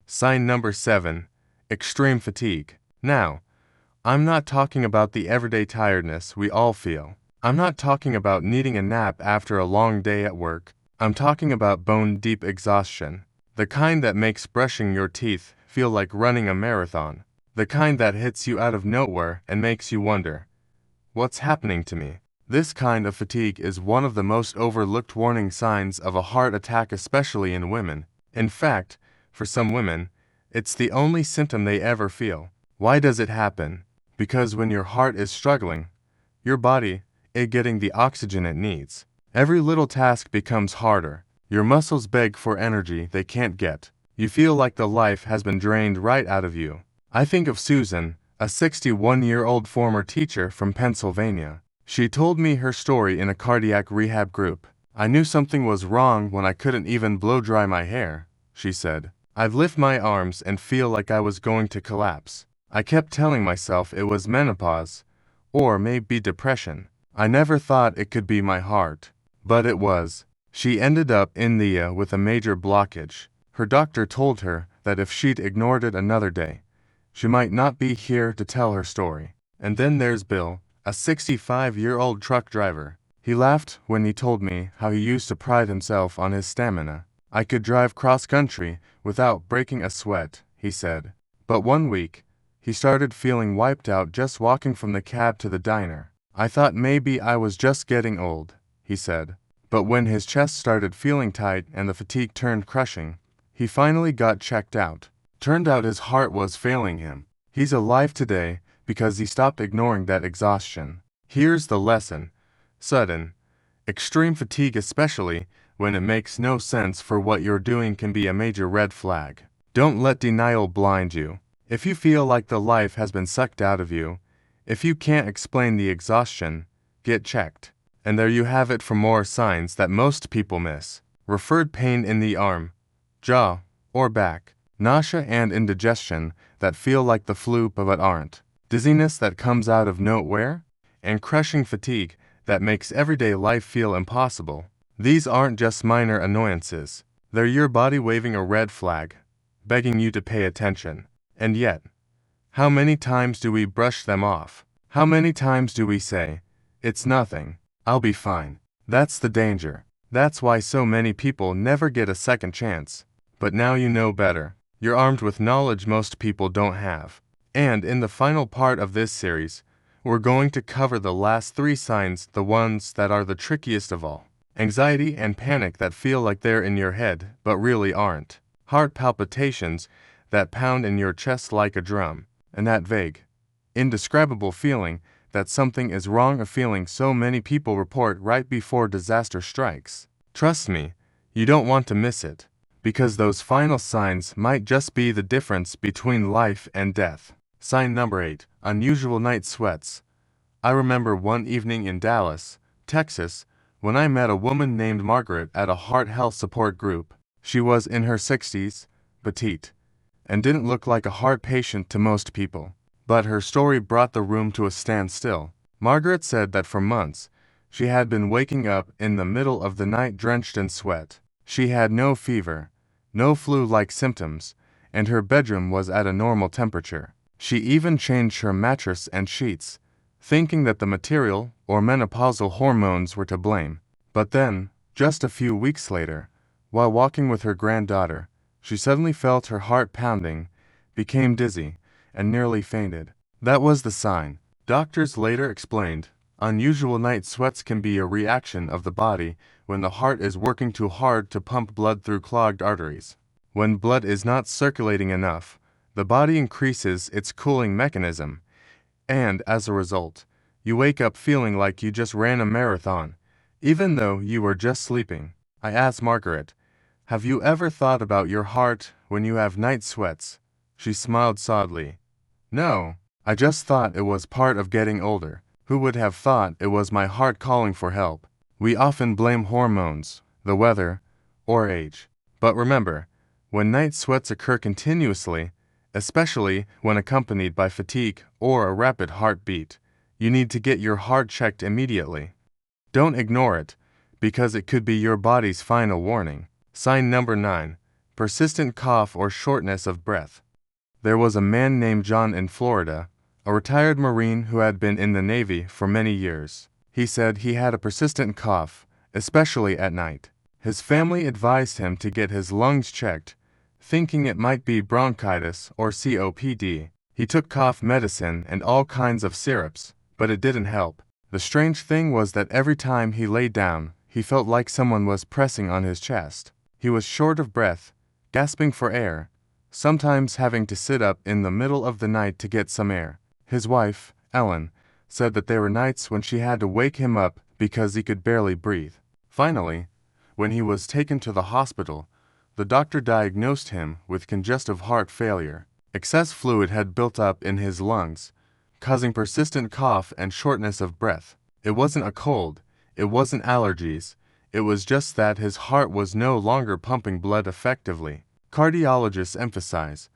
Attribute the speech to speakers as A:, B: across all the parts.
A: Sign number 7. Extreme fatigue. Now, I'm not talking about the everyday tiredness we all feel. I'm not talking about needing a nap after a long day at work. I'm talking about bone-deep exhaustion. The kind that makes brushing your teeth feel like running a marathon. The kind that hits you out of nowhere and makes you wonder, what's happening to me? This kind of fatigue is one of the most overlooked warning signs of a heart attack, especially in women. In fact, for some women, it's the only symptom they ever feel. Why does it happen? Because when your heart is struggling, your body is getting the oxygen it needs. Every little task becomes harder. Your muscles beg for energy they can't get. You feel like the life has been drained right out of you. I think of Susan, a 61-year-old former teacher from Pennsylvania. She told me her story in a cardiac rehab group. I knew something was wrong when I couldn't even blow dry my hair, she said. I'd lift my arms and feel like I was going to collapse. I kept telling myself it was menopause, or maybe depression. I never thought it could be my heart, but it was. She ended up in the ER with a major blockage. Her doctor told her that if she'd ignored it another day, she might not be here to tell her story. And then there's Bill, a 65-year-old truck driver. He laughed when he told me how he used to pride himself on his stamina. I could drive cross-country without breaking a sweat, he said. But one week, he started feeling wiped out just walking from the cab to the diner. I thought maybe I was just getting old, he said. But when his chest started feeling tight and the fatigue turned crushing, he finally got checked out. Turned out his heart was failing him. He's alive today because he stopped ignoring that exhaustion. Here's the lesson. Sudden, extreme fatigue, especially when it makes no sense for what you're doing, can be a major red flag. Don't let denial blind you. If you feel like the life has been sucked out of you, if you can't explain the exhaustion, get checked. And there you have it for more signs that most people miss. Referred pain in the arm, jaw, or back. Nausea and indigestion that feel like the flu but aren't. Dizziness that comes out of nowhere. And crushing fatigue that makes everyday life feel impossible. These aren't just minor annoyances. They're your body waving a red flag, begging you to pay attention. And yet, how many times do we brush them off? How many times do we say, "It's nothing, I'll be fine"? That's the danger. That's why so many people never get a second chance. But now you know better. You're armed with knowledge most people don't have. And in the final part of this series, we're going to cover the last 3 signs, the ones that are the trickiest of all. Anxiety and panic that feel like they're in your head, but really aren't. Heart palpitations that pound in your chest like a drum. And that vague, indescribable feeling that something is wrong, a feeling so many people report right before disaster strikes. Trust me, you don't want to miss it, because those final signs might just be the difference between life and death. Sign number 8. Unusual night sweats. I remember one evening in Dallas, Texas, when I met a woman named Margaret at a heart health support group. She was in her 60s, petite, and didn't look like a heart patient to most people. But her story brought the room to a standstill. Margaret said that for months, she had been waking up in the middle of the night drenched in sweat. She had no fever, no flu-like symptoms, and her bedroom was at a normal temperature. She even changed her mattress and sheets, thinking that the material or menopausal hormones were to blame. But then, just a few weeks later, while walking with her granddaughter, she suddenly felt her heart pounding, became dizzy, and nearly fainted. That was the sign. Doctors later explained, unusual night sweats can be a reaction of the body when the heart is working too hard to pump blood through clogged arteries. When blood is not circulating enough, the body increases its cooling mechanism, and as a result, you wake up feeling like you just ran a marathon, even though you were just sleeping. I asked Margaret, "Have you ever thought about your heart when you have night sweats?" She smiled sadly. "No, I just thought it was part of getting older. Who would have thought it was my heart calling for help?" We often blame hormones, the weather, or age. But remember, when night sweats occur continuously, especially when accompanied by fatigue or a rapid heartbeat, you need to get your heart checked immediately. Don't ignore it, because it could be your body's final warning. Sign number 9. persistent cough or shortness of breath. There was a man named John in Florida, a retired Marine who had been in the Navy for many years. He said he had a persistent cough, especially at night. His family advised him to get his lungs checked, thinking it might be bronchitis or COPD. He took cough medicine and all kinds of syrups, but it didn't help. The strange thing was that every time he lay down, he felt like someone was pressing on his chest. He was short of breath, gasping for air, sometimes having to sit up in the middle of the night to get some air. His wife, Ellen, said that there were nights when she had to wake him up because he could barely breathe. Finally, when he was taken to the hospital, the doctor diagnosed him with congestive heart failure. Excess fluid had built up in his lungs, causing persistent cough and shortness of breath. It wasn't a cold, it wasn't allergies, it was just that his heart was no longer pumping blood effectively. Cardiologists emphasize,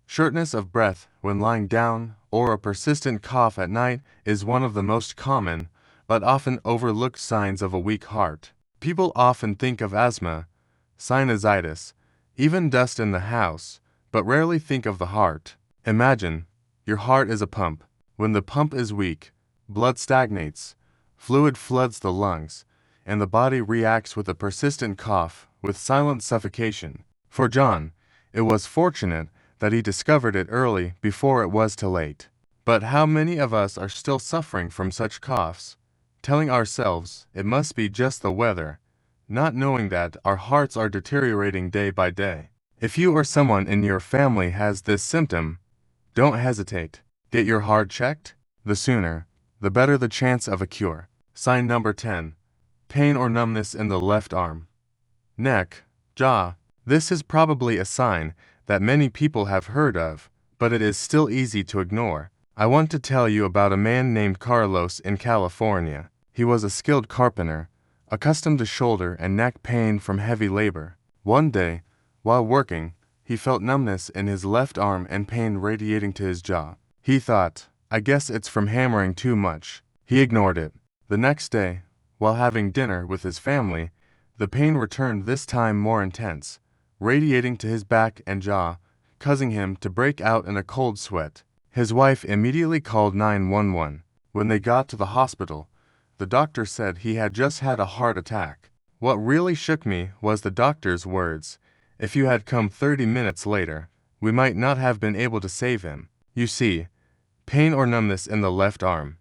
A: shortness of breath when lying down or a persistent cough at night is one of the most common, but often overlooked signs of a weak heart. People often think of asthma, sinusitis, even dust in the house, but rarely think of the heart. Imagine, your heart is a pump. When the pump is weak, blood stagnates, fluid floods the lungs, and the body reacts with a persistent cough, with silent suffocation. For John, it was fortunate that he discovered it early before it was too late. But how many of us are still suffering from such coughs, telling ourselves it must be just the weather, not knowing that our hearts are deteriorating day by day? If you or someone in your family has this symptom, don't hesitate. Get your heart checked. The sooner, the better the chance of a cure. Sign number 10. Pain or numbness in the left arm, neck, jaw. This is probably a sign that many people have heard of, but it is still easy to ignore. I want to tell you about a man named Carlos in California. He was a skilled carpenter, accustomed to shoulder and neck pain from heavy labor. One day, while working, he felt numbness in his left arm and pain radiating to his jaw. He thought, I guess it's from hammering too much. He ignored it. The next day, while having dinner with his family, the pain returned, this time more intense, radiating to his back and jaw, causing him to break out in a cold sweat. His wife immediately called 911. When they got to the hospital, the doctor said he had just had a heart attack. What really shook me was the doctor's words, if you had come 30 minutes later, we might not have been able to save him. You see, pain or numbness in the left arm,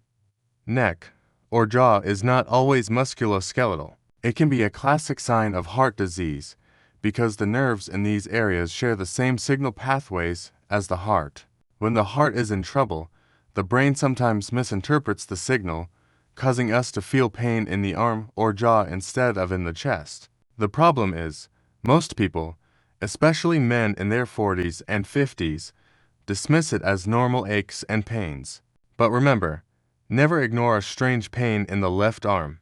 A: neck, or jaw is not always musculoskeletal. It can be a classic sign of heart disease, because the nerves in these areas share the same signal pathways as the heart. When the heart is in trouble, the brain sometimes misinterprets the signal, causing us to feel pain in the arm or jaw instead of in the chest. The problem is, most people, especially men in their 40s and 50s, dismiss it as normal aches and pains. But remember, never ignore a strange pain in the left arm,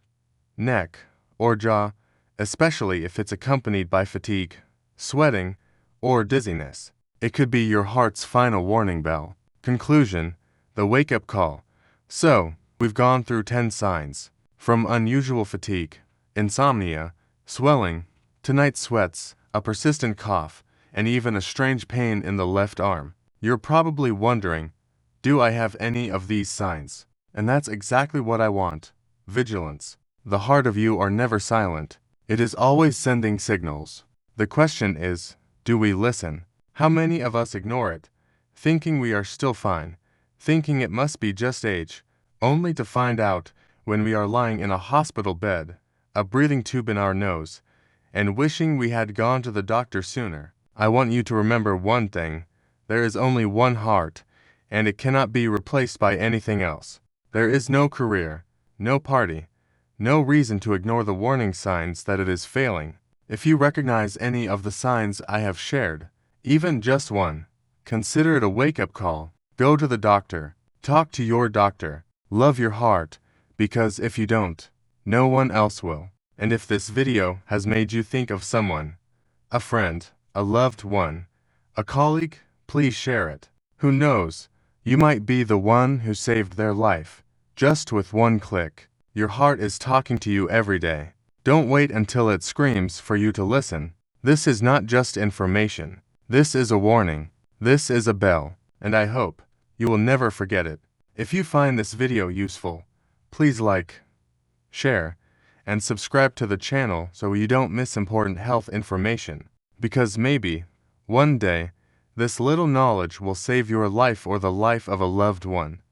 A: neck, or jaw, especially if it's accompanied by fatigue, sweating, or dizziness. It could be your heart's final warning bell. Conclusion, the wake-up call. So, we've gone through 10 signs, from unusual fatigue, insomnia, swelling, to night sweats, a persistent cough, and even a strange pain in the left arm. You're probably wondering, do I have any of these signs? And that's exactly what I want. Vigilance. The heart of you are never silent. It is always sending signals. The question is, do we listen? How many of us ignore it, thinking we are still fine, thinking it must be just age, only to find out, when we are lying in a hospital bed, a breathing tube in our nose, and wishing we had gone to the doctor sooner? I want you to remember one thing. There is only one heart, and it cannot be replaced by anything else. There is no career, no party, no reason to ignore the warning signs that it is failing. If you recognize any of the signs I have shared, even just one, consider it a wake-up call. Go to the doctor. Talk to your doctor. Love your heart, because if you don't, no one else will. And if this video has made you think of someone, a friend, a loved one, a colleague, please share it. Who knows, you might be the one who saved their life, just with one click. Your heart is talking to you every day. Don't wait until it screams for you to listen. This is not just information. This is a warning. This is a bell, and I hope you will never forget it. If you find this video useful, please like, share, and subscribe to the channel so you don't miss important health information. Because maybe, one day, this little knowledge will save your life or the life of a loved one.